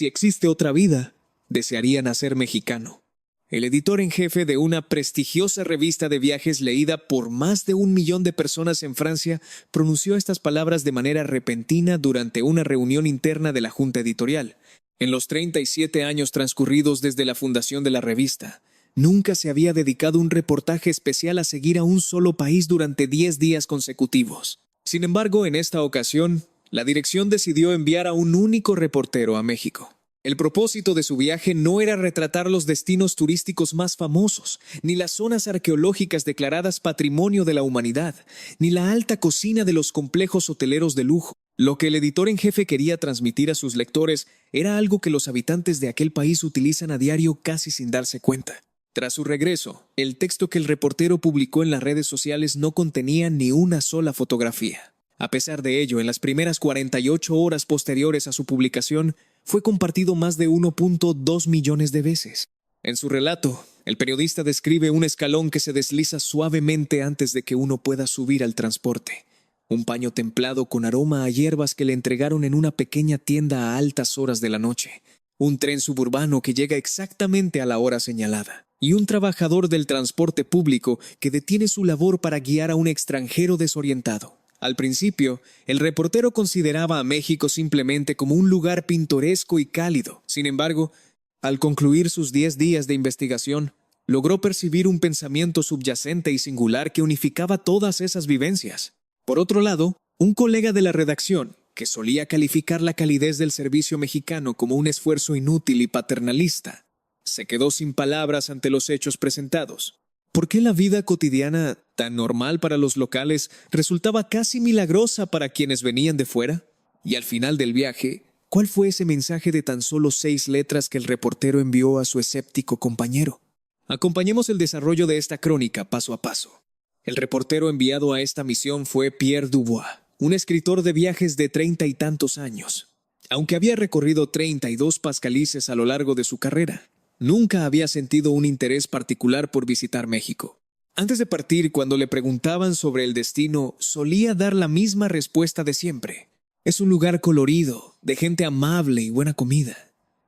Si existe otra vida, desearía nacer mexicano. El editor en jefe de una prestigiosa revista de viajes leída por más de 1 millón de personas en Francia pronunció estas palabras de manera repentina durante una reunión interna de la junta editorial. En los 37 años transcurridos desde la fundación de la revista, nunca se había dedicado un reportaje especial a seguir a un solo país durante 10 días consecutivos. Sin embargo, en esta ocasión, la dirección decidió enviar a un único reportero a México. El propósito de su viaje no era retratar los destinos turísticos más famosos, ni las zonas arqueológicas declaradas Patrimonio de la Humanidad, ni la alta cocina de los complejos hoteleros de lujo. Lo que el editor en jefe quería transmitir a sus lectores era algo que los habitantes de aquel país utilizan a diario casi sin darse cuenta. Tras su regreso, el texto que el reportero publicó en las redes sociales no contenía ni una sola fotografía. A pesar de ello, en las primeras 48 horas posteriores a su publicación, fue compartido más de 1.2 millones de veces. En su relato, el periodista describe un escalón que se desliza suavemente antes de que uno pueda subir al transporte. Un paño templado con aroma a hierbas que le entregaron en una pequeña tienda a altas horas de la noche. Un tren suburbano que llega exactamente a la hora señalada. Y un trabajador del transporte público que detiene su labor para guiar a un extranjero desorientado. Al principio, el reportero consideraba a México simplemente como un lugar pintoresco y cálido. Sin embargo, al concluir sus 10 días de investigación, logró percibir un pensamiento subyacente y singular que unificaba todas esas vivencias. Por otro lado, un colega de la redacción, que solía calificar la calidez del servicio mexicano como un esfuerzo inútil y paternalista, se quedó sin palabras ante los hechos presentados. ¿Por qué la vida cotidiana, tan normal para los locales, resultaba casi milagrosa para quienes venían de fuera? Y al final del viaje, ¿cuál fue ese mensaje de tan solo 6 letras que el reportero envió a su escéptico compañero? Acompañemos el desarrollo de esta crónica paso a paso. El reportero enviado a esta misión fue Pierre Dubois, un escritor de viajes de 30 y tantos años. Aunque había recorrido 32 pascalices a lo largo de su carrera, nunca había sentido un interés particular por visitar México. Antes de partir, cuando le preguntaban sobre el destino, solía dar la misma respuesta de siempre. Es un lugar colorido, de gente amable y buena comida.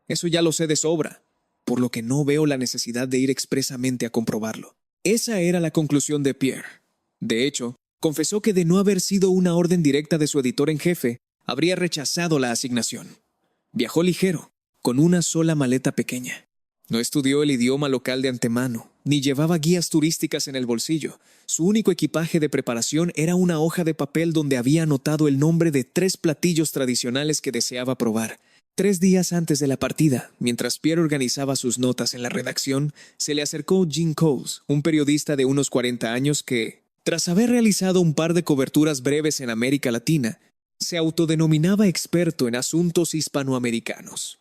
Eso ya lo sé de sobra, por lo que no veo la necesidad de ir expresamente a comprobarlo. Esa era la conclusión de Pierre. De hecho, confesó que de no haber sido una orden directa de su editor en jefe, habría rechazado la asignación. Viajó ligero, con una sola maleta pequeña. No estudió el idioma local de antemano, ni llevaba guías turísticas en el bolsillo. Su único equipaje de preparación era una hoja de papel donde había anotado el nombre de 3 platillos tradicionales que deseaba probar. 3 días antes de la partida, mientras Pierre organizaba sus notas en la redacción, se le acercó Jean Coles, un periodista de unos 40 años que, tras haber realizado un par de coberturas breves en América Latina, se autodenominaba experto en asuntos hispanoamericanos.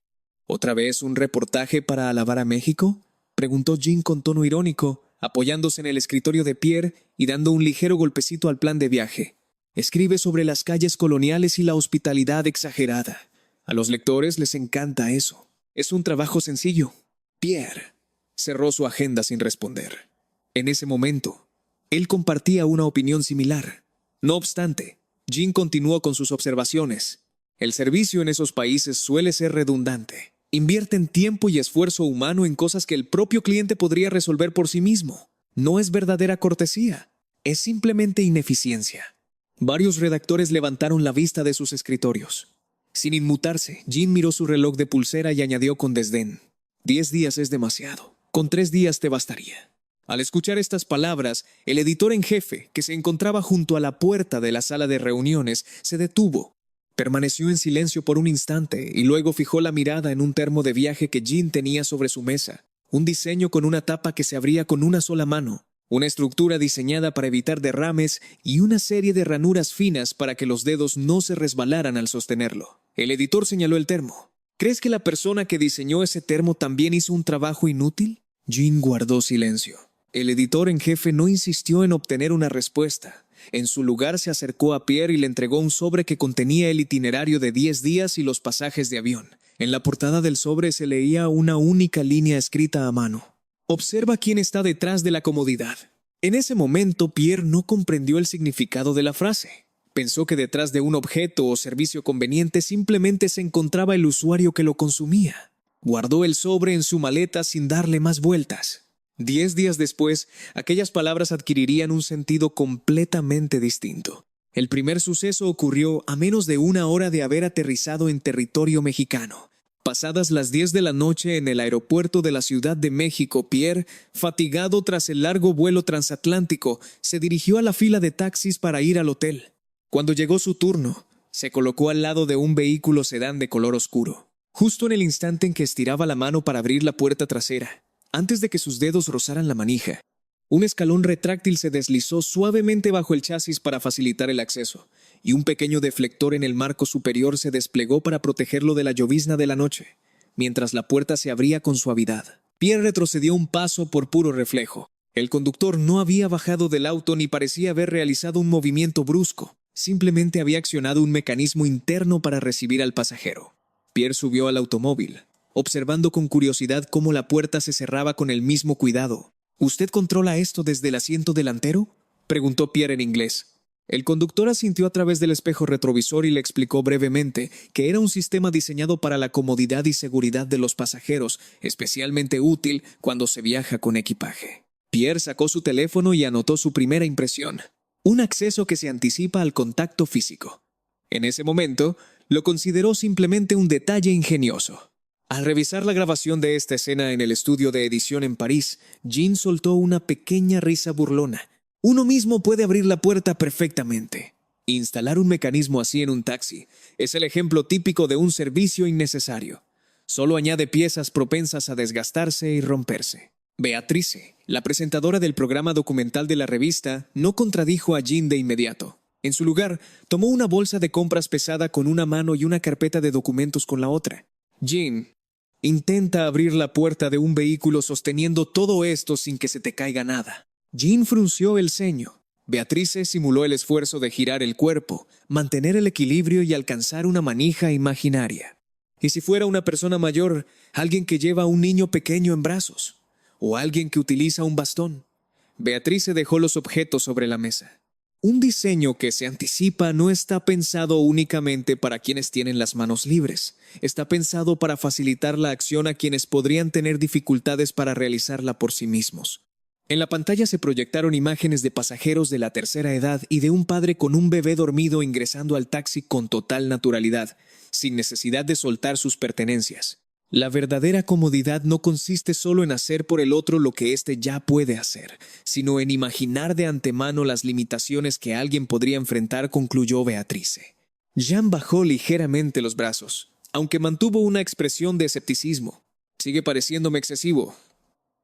¿Otra vez un reportaje para alabar a México?, preguntó Jean con tono irónico, apoyándose en el escritorio de Pierre y dando un ligero golpecito al plan de viaje. Escribe sobre las calles coloniales y la hospitalidad exagerada. A los lectores les encanta eso. Es un trabajo sencillo. Pierre cerró su agenda sin responder. En ese momento, él compartía una opinión similar. No obstante, Jean continuó con sus observaciones. El servicio en esos países suele ser redundante. Invierten tiempo y esfuerzo humano en cosas que el propio cliente podría resolver por sí mismo. No es verdadera cortesía, es simplemente ineficiencia. Varios redactores levantaron la vista de sus escritorios. Sin inmutarse, Jean miró su reloj de pulsera y añadió con desdén: 10 días es demasiado, con 3 días te bastaría. Al escuchar estas palabras, el editor en jefe, que se encontraba junto a la puerta de la sala de reuniones, se detuvo. Permaneció en silencio por un instante y luego fijó la mirada en un termo de viaje que Jean tenía sobre su mesa. Un diseño con una tapa que se abría con una sola mano, una estructura diseñada para evitar derrames y una serie de ranuras finas para que los dedos no se resbalaran al sostenerlo. El editor señaló el termo. ¿Crees que la persona que diseñó ese termo también hizo un trabajo inútil? Jean guardó silencio. El editor en jefe no insistió en obtener una respuesta. En su lugar se acercó a Pierre y le entregó un sobre que contenía el itinerario de 10 días y los pasajes de avión. En la portada del sobre se leía una única línea escrita a mano. Observa quién está detrás de la comodidad. En ese momento Pierre no comprendió el significado de la frase. Pensó que detrás de un objeto o servicio conveniente simplemente se encontraba el usuario que lo consumía. Guardó el sobre en su maleta sin darle más vueltas. 10 días después, aquellas palabras adquirirían un sentido completamente distinto. El primer suceso ocurrió a menos de una hora de haber aterrizado en territorio mexicano. Pasadas las 10 de la noche en el aeropuerto de la Ciudad de México, Pierre, fatigado tras el largo vuelo transatlántico, se dirigió a la fila de taxis para ir al hotel. Cuando llegó su turno, se colocó al lado de un vehículo sedán de color oscuro, justo en el instante en que estiraba la mano para abrir la puerta trasera. Antes de que sus dedos rozaran la manija, un escalón retráctil se deslizó suavemente bajo el chasis para facilitar el acceso, y un pequeño deflector en el marco superior se desplegó para protegerlo de la llovizna de la noche, mientras la puerta se abría con suavidad. Pierre retrocedió un paso por puro reflejo. El conductor no había bajado del auto ni parecía haber realizado un movimiento brusco. Simplemente había accionado un mecanismo interno para recibir al pasajero. Pierre subió al automóvil, observando con curiosidad cómo la puerta se cerraba con el mismo cuidado. ¿Usted controla esto desde el asiento delantero?, preguntó Pierre en inglés. El conductor asintió a través del espejo retrovisor y le explicó brevemente que era un sistema diseñado para la comodidad y seguridad de los pasajeros, especialmente útil cuando se viaja con equipaje. Pierre sacó su teléfono y anotó su primera impresión: un acceso que se anticipa al contacto físico. En ese momento, lo consideró simplemente un detalle ingenioso. Al revisar la grabación de esta escena en el estudio de edición en París, Jean soltó una pequeña risa burlona. Uno mismo puede abrir la puerta perfectamente. Instalar un mecanismo así en un taxi es el ejemplo típico de un servicio innecesario. Solo añade piezas propensas a desgastarse y romperse. Beatrice, la presentadora del programa documental de la revista, no contradijo a Jean de inmediato. En su lugar, tomó una bolsa de compras pesada con una mano y una carpeta de documentos con la otra. Jean, intenta abrir la puerta de un vehículo sosteniendo todo esto sin que se te caiga nada. Jean frunció el ceño. Beatrice simuló el esfuerzo de girar el cuerpo, mantener el equilibrio y alcanzar una manija imaginaria. ¿Y si fuera una persona mayor, alguien que lleva a un niño pequeño en brazos? ¿O alguien que utiliza un bastón? Beatrice dejó los objetos sobre la mesa. Un diseño que se anticipa no está pensado únicamente para quienes tienen las manos libres. Está pensado para facilitar la acción a quienes podrían tener dificultades para realizarla por sí mismos. En la pantalla se proyectaron imágenes de pasajeros de la tercera edad y de un padre con un bebé dormido ingresando al taxi con total naturalidad, sin necesidad de soltar sus pertenencias. La verdadera comodidad no consiste solo en hacer por el otro lo que éste ya puede hacer, sino en imaginar de antemano las limitaciones que alguien podría enfrentar, concluyó Beatrice. Jean bajó ligeramente los brazos, aunque mantuvo una expresión de escepticismo. Sigue pareciéndome excesivo.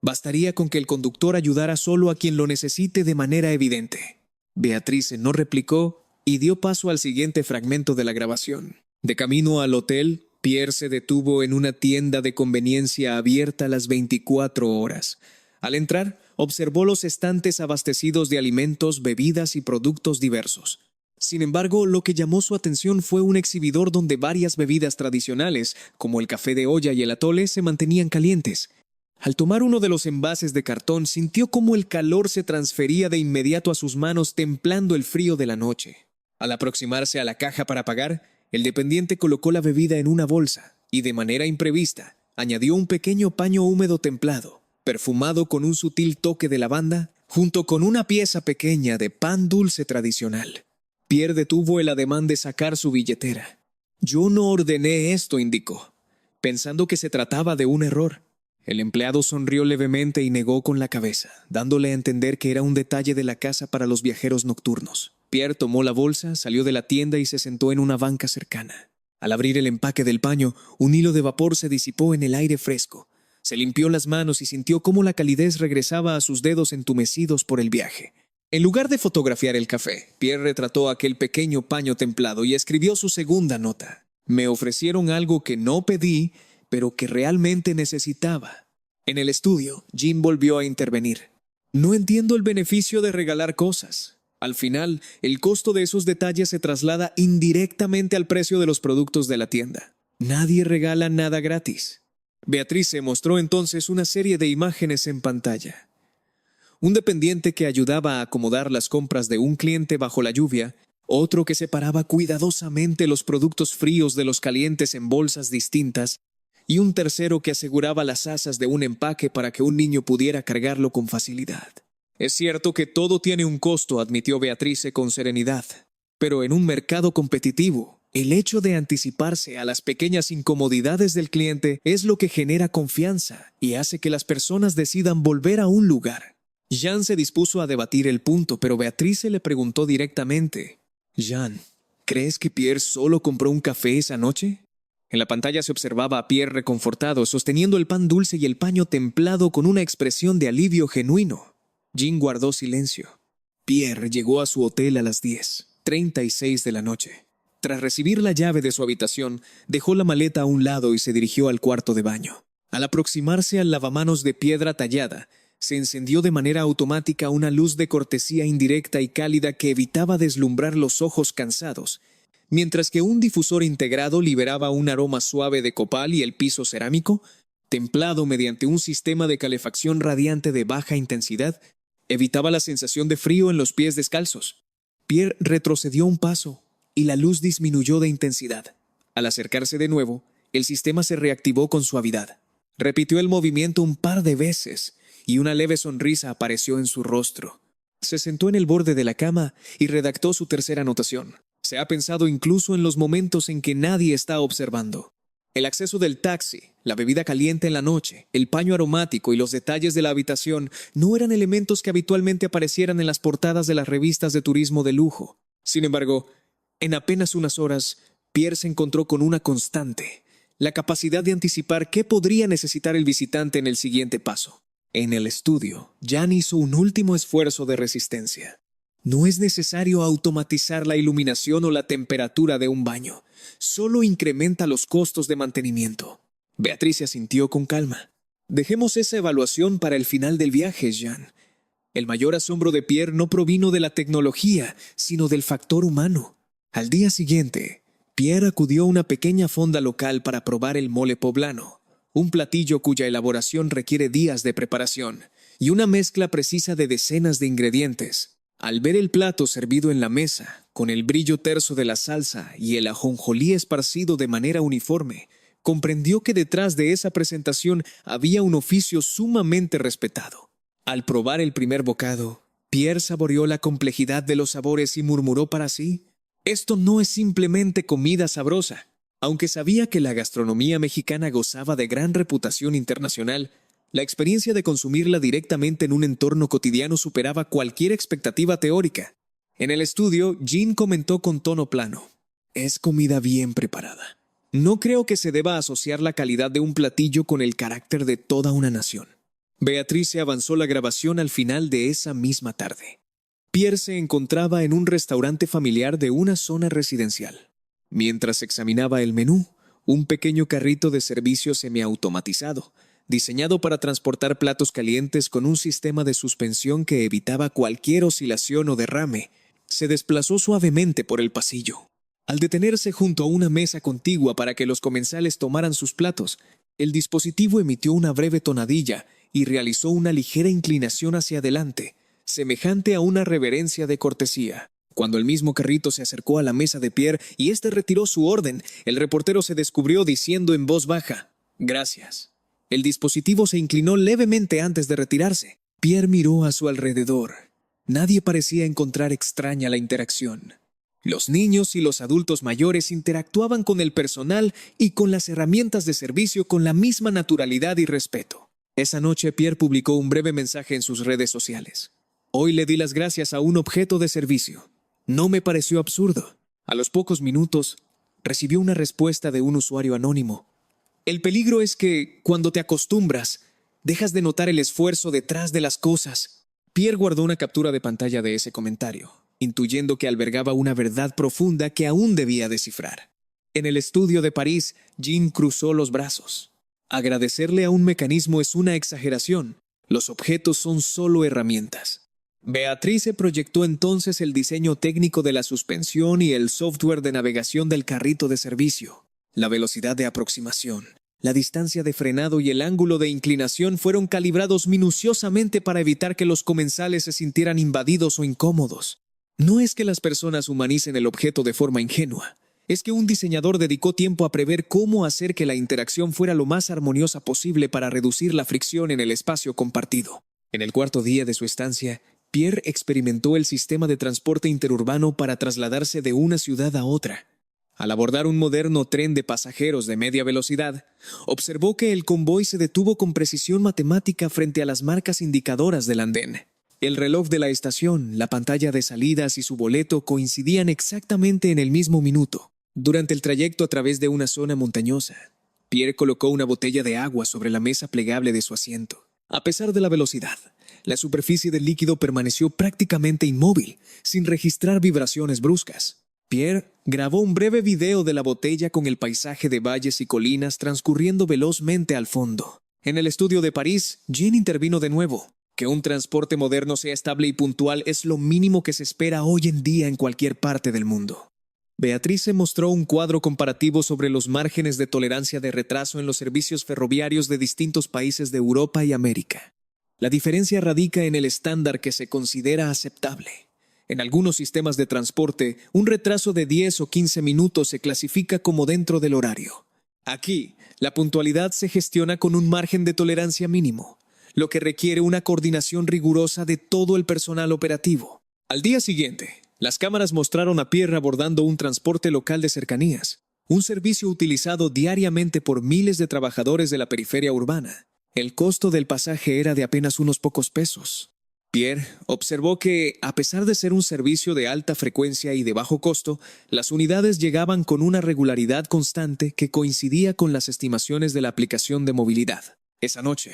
Bastaría con que el conductor ayudara solo a quien lo necesite de manera evidente. Beatrice no replicó y dio paso al siguiente fragmento de la grabación. De camino al hotel, Pierre se detuvo en una tienda de conveniencia abierta las 24 horas. Al entrar, observó los estantes abastecidos de alimentos, bebidas y productos diversos. Sin embargo, lo que llamó su atención fue un exhibidor donde varias bebidas tradicionales, como el café de olla y el atole, se mantenían calientes. Al tomar uno de los envases de cartón, sintió cómo el calor se transfería de inmediato a sus manos, templando el frío de la noche. Al aproximarse a la caja para pagar, el dependiente colocó la bebida en una bolsa y, de manera imprevista, añadió un pequeño paño húmedo templado, perfumado con un sutil toque de lavanda, junto con una pieza pequeña de pan dulce tradicional. Pierre detuvo el ademán de sacar su billetera. «Yo no ordené esto», indicó, pensando que se trataba de un error. El empleado sonrió levemente y negó con la cabeza, dándole a entender que era un detalle de la casa para los viajeros nocturnos. Pierre tomó la bolsa, salió de la tienda y se sentó en una banca cercana. Al abrir el empaque del paño, un hilo de vapor se disipó en el aire fresco. Se limpió las manos y sintió cómo la calidez regresaba a sus dedos entumecidos por el viaje. En lugar de fotografiar el café, Pierre retrató aquel pequeño paño templado y escribió su segunda nota. «Me ofrecieron algo que no pedí, pero que realmente necesitaba». En el estudio, Jean volvió a intervenir. «No entiendo el beneficio de regalar cosas. Al final, el costo de esos detalles se traslada indirectamente al precio de los productos de la tienda. Nadie regala nada gratis». Beatrice mostró entonces una serie de imágenes en pantalla. Un dependiente que ayudaba a acomodar las compras de un cliente bajo la lluvia, otro que separaba cuidadosamente los productos fríos de los calientes en bolsas distintas, y un tercero que aseguraba las asas de un empaque para que un niño pudiera cargarlo con facilidad. Es cierto que todo tiene un costo, admitió Beatrice con serenidad, pero en un mercado competitivo, el hecho de anticiparse a las pequeñas incomodidades del cliente es lo que genera confianza y hace que las personas decidan volver a un lugar. Jean se dispuso a debatir el punto, pero Beatrice le preguntó directamente: «Jean, ¿crees que Pierre solo compró un café esa noche?». En la pantalla se observaba a Pierre reconfortado, sosteniendo el pan dulce y el paño templado con una expresión de alivio genuino. Jean guardó silencio. Pierre llegó a su hotel a las 10:36 de la noche. Tras recibir la llave de su habitación, dejó la maleta a un lado y se dirigió al cuarto de baño. Al aproximarse al lavamanos de piedra tallada, se encendió de manera automática una luz de cortesía indirecta y cálida que evitaba deslumbrar los ojos cansados, mientras que un difusor integrado liberaba un aroma suave de copal y el piso cerámico, templado mediante un sistema de calefacción radiante de baja intensidad, evitaba la sensación de frío en los pies descalzos. Pierre retrocedió un paso y la luz disminuyó de intensidad. Al acercarse de nuevo, el sistema se reactivó con suavidad. Repitió el movimiento un par de veces y una leve sonrisa apareció en su rostro. Se sentó en el borde de la cama y redactó su tercera anotación. Se ha pensado incluso en los momentos en que nadie está observando. El acceso del taxi, la bebida caliente en la noche, el paño aromático y los detalles de la habitación no eran elementos que habitualmente aparecieran en las portadas de las revistas de turismo de lujo. Sin embargo, en apenas unas horas, Pierre se encontró con una constante: la capacidad de anticipar qué podría necesitar el visitante en el siguiente paso. En el estudio, Jean hizo un último esfuerzo de resistencia. No es necesario automatizar la iluminación o la temperatura de un baño. Solo incrementa los costos de mantenimiento. Beatrice asintió con calma. Dejemos esa evaluación para el final del viaje, Jean. El mayor asombro de Pierre no provino de la tecnología, sino del factor humano. Al día siguiente, Pierre acudió a una pequeña fonda local para probar el mole poblano, un platillo cuya elaboración requiere días de preparación y una mezcla precisa de decenas de ingredientes. Al ver el plato servido en la mesa, con el brillo terso de la salsa y el ajonjolí esparcido de manera uniforme, comprendió que detrás de esa presentación había un oficio sumamente respetado. Al probar el primer bocado, Pierre saboreó la complejidad de los sabores y murmuró para sí: «Esto no es simplemente comida sabrosa». Aunque sabía que la gastronomía mexicana gozaba de gran reputación internacional, la experiencia de consumirla directamente en un entorno cotidiano superaba cualquier expectativa teórica. En el estudio, Jean comentó con tono plano: «Es comida bien preparada. No creo que se deba asociar la calidad de un platillo con el carácter de toda una nación». Beatrice avanzó la grabación al final de esa misma tarde. Pierre se encontraba en un restaurante familiar de una zona residencial. Mientras examinaba el menú, un pequeño carrito de servicio semiautomatizado, diseñado para transportar platos calientes con un sistema de suspensión que evitaba cualquier oscilación o derrame, se desplazó suavemente por el pasillo. Al detenerse junto a una mesa contigua para que los comensales tomaran sus platos, el dispositivo emitió una breve tonadilla y realizó una ligera inclinación hacia adelante, semejante a una reverencia de cortesía. Cuando el mismo carrito se acercó a la mesa de Pierre y éste retiró su orden, el reportero se descubrió diciendo en voz baja: «Gracias». El dispositivo se inclinó levemente antes de retirarse. Pierre miró a su alrededor. Nadie parecía encontrar extraña la interacción. Los niños y los adultos mayores interactuaban con el personal y con las herramientas de servicio con la misma naturalidad y respeto. Esa noche Pierre publicó un breve mensaje en sus redes sociales: «Hoy le di las gracias a un objeto de servicio. No me pareció absurdo». A los pocos minutos, recibió una respuesta de un usuario anónimo: «El peligro es que, cuando te acostumbras, dejas de notar el esfuerzo detrás de las cosas». Pierre guardó una captura de pantalla de ese comentario, intuyendo que albergaba una verdad profunda que aún debía descifrar. En el estudio de París, Jean cruzó los brazos. Agradecerle a un mecanismo es una exageración. Los objetos son solo herramientas. Beatrice proyectó entonces el diseño técnico de la suspensión y el software de navegación del carrito de servicio. La velocidad de aproximación, la distancia de frenado y el ángulo de inclinación fueron calibrados minuciosamente para evitar que los comensales se sintieran invadidos o incómodos. No es que las personas humanicen el objeto de forma ingenua, es que un diseñador dedicó tiempo a prever cómo hacer que la interacción fuera lo más armoniosa posible para reducir la fricción en el espacio compartido. En el cuarto día de su estancia, Pierre experimentó el sistema de transporte interurbano para trasladarse de una ciudad a otra. Al abordar un moderno tren de pasajeros de media velocidad, observó que el convoy se detuvo con precisión matemática frente a las marcas indicadoras del andén. El reloj de la estación, la pantalla de salidas y su boleto coincidían exactamente en el mismo minuto. Durante el trayecto a través de una zona montañosa, Pierre colocó una botella de agua sobre la mesa plegable de su asiento. A pesar de la velocidad, la superficie del líquido permaneció prácticamente inmóvil, sin registrar vibraciones bruscas. Pierre grabó un breve video de la botella con el paisaje de valles y colinas transcurriendo velozmente al fondo. En el estudio de París, Jean intervino de nuevo. Que un transporte moderno sea estable y puntual es lo mínimo que se espera hoy en día en cualquier parte del mundo. Beatrice mostró un cuadro comparativo sobre los márgenes de tolerancia de retraso en los servicios ferroviarios de distintos países de Europa y América. La diferencia radica en el estándar que se considera aceptable. En algunos sistemas de transporte, un retraso de 10 o 15 minutos se clasifica como dentro del horario. Aquí, la puntualidad se gestiona con un margen de tolerancia mínimo, lo que requiere una coordinación rigurosa de todo el personal operativo. Al día siguiente, las cámaras mostraron a Pierre abordando un transporte local de cercanías, un servicio utilizado diariamente por miles de trabajadores de la periferia urbana. El costo del pasaje era de apenas unos pocos pesos. Pierre observó que, a pesar de ser un servicio de alta frecuencia y de bajo costo, las unidades llegaban con una regularidad constante que coincidía con las estimaciones de la aplicación de movilidad. Esa noche,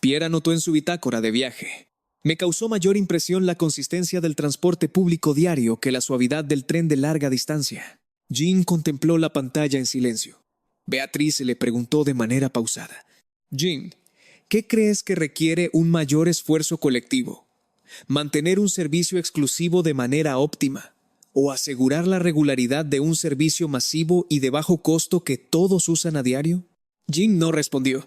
Pierre anotó en su bitácora de viaje: me causó mayor impresión la consistencia del transporte público diario que la suavidad del tren de larga distancia. Jean contempló la pantalla en silencio. Beatrice le preguntó de manera pausada: Jean, ¿qué crees que requiere un mayor esfuerzo colectivo? ¿Mantener un servicio exclusivo de manera óptima o asegurar la regularidad de un servicio masivo y de bajo costo que todos usan a diario? Jean no respondió.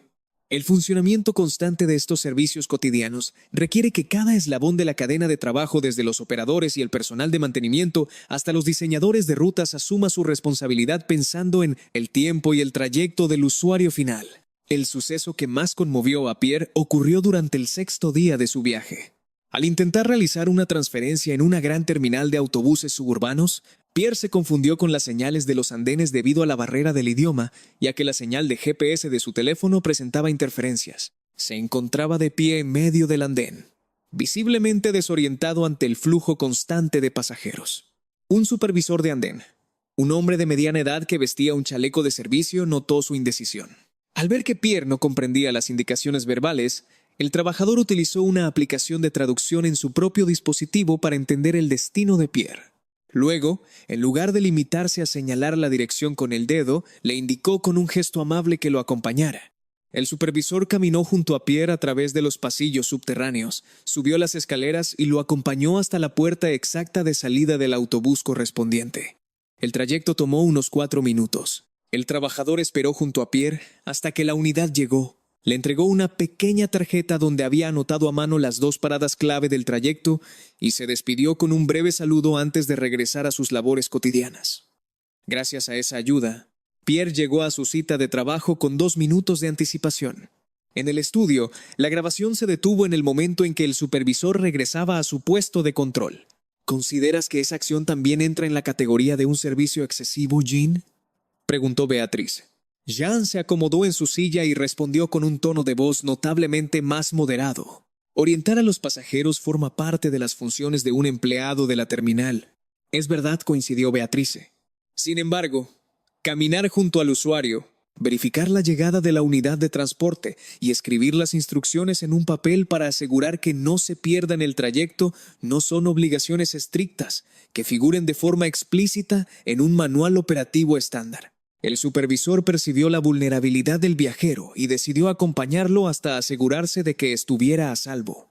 El funcionamiento constante de estos servicios cotidianos requiere que cada eslabón de la cadena de trabajo, desde los operadores y el personal de mantenimiento hasta los diseñadores de rutas, asuma su responsabilidad pensando en el tiempo y el trayecto del usuario final. El suceso que más conmovió a Pierre ocurrió durante el sexto día de su viaje. Al intentar realizar una transferencia en una gran terminal de autobuses suburbanos, Pierre se confundió con las señales de los andenes debido a la barrera del idioma, ya que la señal de GPS de su teléfono presentaba interferencias. Se encontraba de pie en medio del andén, visiblemente desorientado ante el flujo constante de pasajeros. Un supervisor de andén, un hombre de mediana edad que vestía un chaleco de servicio, notó su indecisión. Al ver que Pierre no comprendía las indicaciones verbales, el trabajador utilizó una aplicación de traducción en su propio dispositivo para entender el destino de Pierre. Luego, en lugar de limitarse a señalar la dirección con el dedo, le indicó con un gesto amable que lo acompañara. El supervisor caminó junto a Pierre a través de los pasillos subterráneos, subió las escaleras y lo acompañó hasta la puerta exacta de salida del autobús correspondiente. El trayecto tomó unos 4 minutos. El trabajador esperó junto a Pierre hasta que la unidad llegó. Le entregó una pequeña tarjeta donde había anotado a mano las 2 paradas clave del trayecto y se despidió con un breve saludo antes de regresar a sus labores cotidianas. Gracias a esa ayuda, Pierre llegó a su cita de trabajo con 2 minutos de anticipación. En el estudio, la grabación se detuvo en el momento en que el supervisor regresaba a su puesto de control. ¿Consideras que esa acción también entra en la categoría de un servicio excesivo, Jean?, preguntó Beatriz. Jean se acomodó en su silla y respondió con un tono de voz notablemente más moderado. Orientar a los pasajeros forma parte de las funciones de un empleado de la terminal. Es verdad, coincidió Beatrice. Sin embargo, caminar junto al usuario, verificar la llegada de la unidad de transporte y escribir las instrucciones en un papel para asegurar que no se pierda en el trayecto no son obligaciones estrictas que figuren de forma explícita en un manual operativo estándar. El supervisor percibió la vulnerabilidad del viajero y decidió acompañarlo hasta asegurarse de que estuviera a salvo.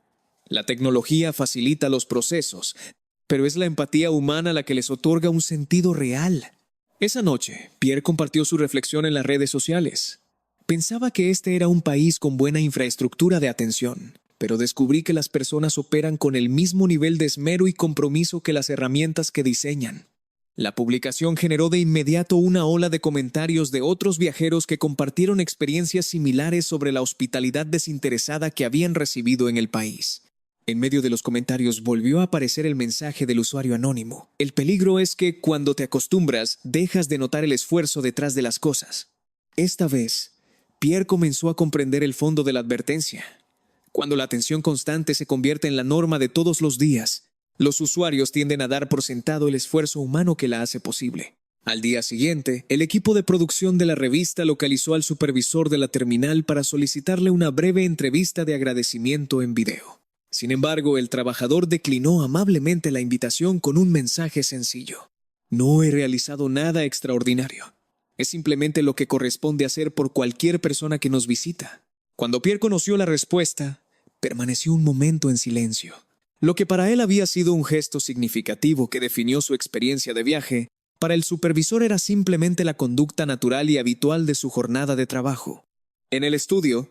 La tecnología facilita los procesos, pero es la empatía humana la que les otorga un sentido real. Esa noche, Pierre compartió su reflexión en las redes sociales. Pensaba que este era un país con buena infraestructura de atención, pero descubrí que las personas operan con el mismo nivel de esmero y compromiso que las herramientas que diseñan. La publicación generó de inmediato una ola de comentarios de otros viajeros que compartieron experiencias similares sobre la hospitalidad desinteresada que habían recibido en el país. En medio de los comentarios volvió a aparecer el mensaje del usuario anónimo. El peligro es que, cuando te acostumbras, dejas de notar el esfuerzo detrás de las cosas. Esta vez, Pierre comenzó a comprender el fondo de la advertencia. Cuando la atención constante se convierte en la norma de todos los días, los usuarios tienden a dar por sentado el esfuerzo humano que la hace posible. Al día siguiente, el equipo de producción de la revista localizó al supervisor de la terminal para solicitarle una breve entrevista de agradecimiento en video. Sin embargo, el trabajador declinó amablemente la invitación con un mensaje sencillo. No he realizado nada extraordinario. Es simplemente lo que corresponde hacer por cualquier persona que nos visita. Cuando Pierre conoció la respuesta, permaneció un momento en silencio. Lo que para él había sido un gesto significativo que definió su experiencia de viaje, para el supervisor era simplemente la conducta natural y habitual de su jornada de trabajo. En el estudio,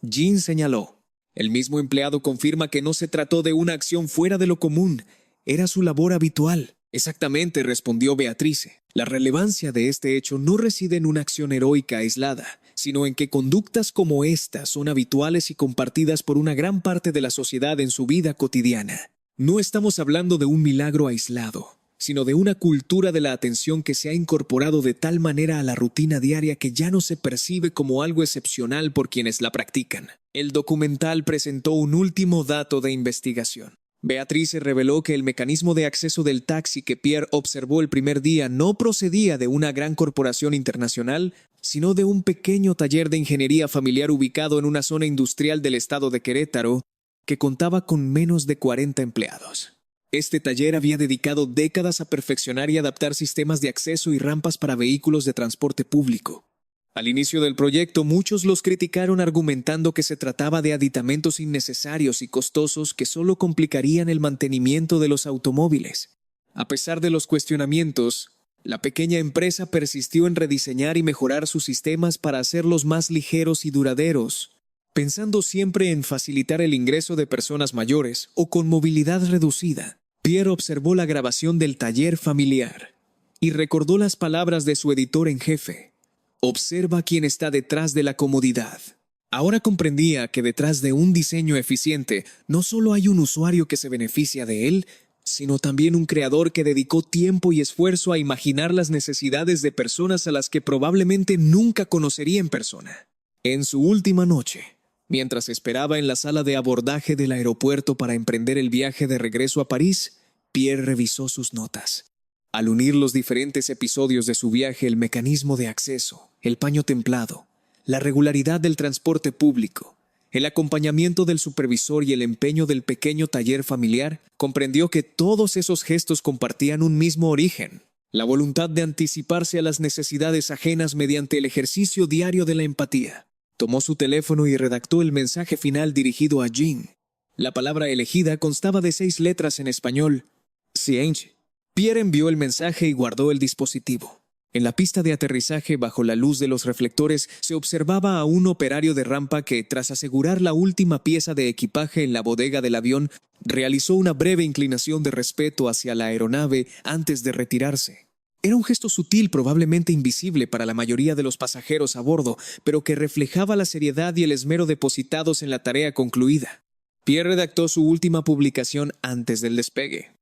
Jean señaló: el mismo empleado confirma que no se trató de una acción fuera de lo común, era su labor habitual. Exactamente, respondió Beatrice. La relevancia de este hecho no reside en una acción heroica aislada, sino en que conductas como esta son habituales y compartidas por una gran parte de la sociedad en su vida cotidiana. No estamos hablando de un milagro aislado, sino de una cultura de la atención que se ha incorporado de tal manera a la rutina diaria que ya no se percibe como algo excepcional por quienes la practican. El documental presentó un último dato de investigación. Beatrice reveló que el mecanismo de acceso del taxi que Pierre observó el primer día no procedía de una gran corporación internacional, sino de un pequeño taller de ingeniería familiar ubicado en una zona industrial del estado de Querétaro, que contaba con menos de 40 empleados. Este taller había dedicado décadas a perfeccionar y adaptar sistemas de acceso y rampas para vehículos de transporte público. Al inicio del proyecto, muchos los criticaron argumentando que se trataba de aditamentos innecesarios y costosos que solo complicarían el mantenimiento de los automóviles. A pesar de los cuestionamientos, la pequeña empresa persistió en rediseñar y mejorar sus sistemas para hacerlos más ligeros y duraderos, pensando siempre en facilitar el ingreso de personas mayores o con movilidad reducida. Pierre observó la grabación del taller familiar y recordó las palabras de su editor en jefe: observa quién está detrás de la comodidad. Ahora comprendía que detrás de un diseño eficiente no solo hay un usuario que se beneficia de él, sino también un creador que dedicó tiempo y esfuerzo a imaginar las necesidades de personas a las que probablemente nunca conocería en persona. En su última noche, mientras esperaba en la sala de abordaje del aeropuerto para emprender el viaje de regreso a París, Pierre revisó sus notas. Al unir los diferentes episodios de su viaje, el mecanismo de acceso, el paño templado, la regularidad del transporte público, el acompañamiento del supervisor y el empeño del pequeño taller familiar, comprendió que todos esos gestos compartían un mismo origen: la voluntad de anticiparse a las necesidades ajenas mediante el ejercicio diario de la empatía. Tomó su teléfono y redactó el mensaje final dirigido a Jean. La palabra elegida constaba de 6 letras en español: Sienge. Pierre envió el mensaje y guardó el dispositivo. En la pista de aterrizaje, bajo la luz de los reflectores, se observaba a un operario de rampa que, tras asegurar la última pieza de equipaje en la bodega del avión, realizó una breve inclinación de respeto hacia la aeronave antes de retirarse. Era un gesto sutil, probablemente invisible para la mayoría de los pasajeros a bordo, pero que reflejaba la seriedad y el esmero depositados en la tarea concluida. Pierre redactó su última publicación antes del despegue.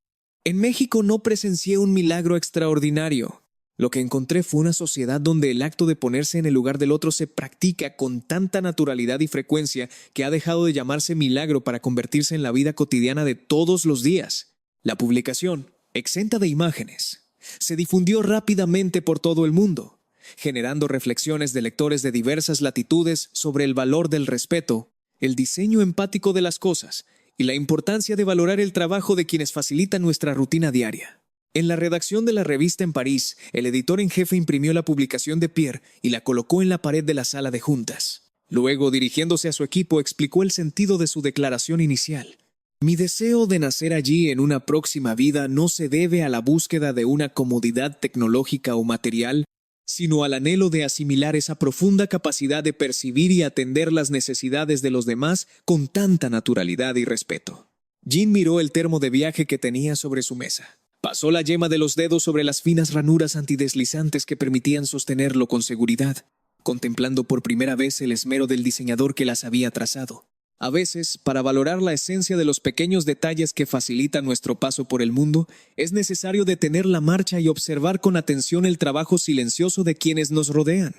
En México no presencié un milagro extraordinario. Lo que encontré fue una sociedad donde el acto de ponerse en el lugar del otro se practica con tanta naturalidad y frecuencia que ha dejado de llamarse milagro para convertirse en la vida cotidiana de todos los días. La publicación, exenta de imágenes, se difundió rápidamente por todo el mundo, generando reflexiones de lectores de diversas latitudes sobre el valor del respeto, el diseño empático de las cosas y la importancia de valorar el trabajo de quienes facilitan nuestra rutina diaria. En la redacción de la revista en París, el editor en jefe imprimió la publicación de Pierre y la colocó en la pared de la sala de juntas. Luego, dirigiéndose a su equipo, explicó el sentido de su declaración inicial. Mi deseo de nacer allí en una próxima vida no se debe a la búsqueda de una comodidad tecnológica o material, sino al anhelo de asimilar esa profunda capacidad de percibir y atender las necesidades de los demás con tanta naturalidad y respeto. Jean miró el termo de viaje que tenía sobre su mesa. Pasó la yema de los dedos sobre las finas ranuras antideslizantes que permitían sostenerlo con seguridad, contemplando por primera vez el esmero del diseñador que las había trazado. A veces, para valorar la esencia de los pequeños detalles que facilitan nuestro paso por el mundo, es necesario detener la marcha y observar con atención el trabajo silencioso de quienes nos rodean.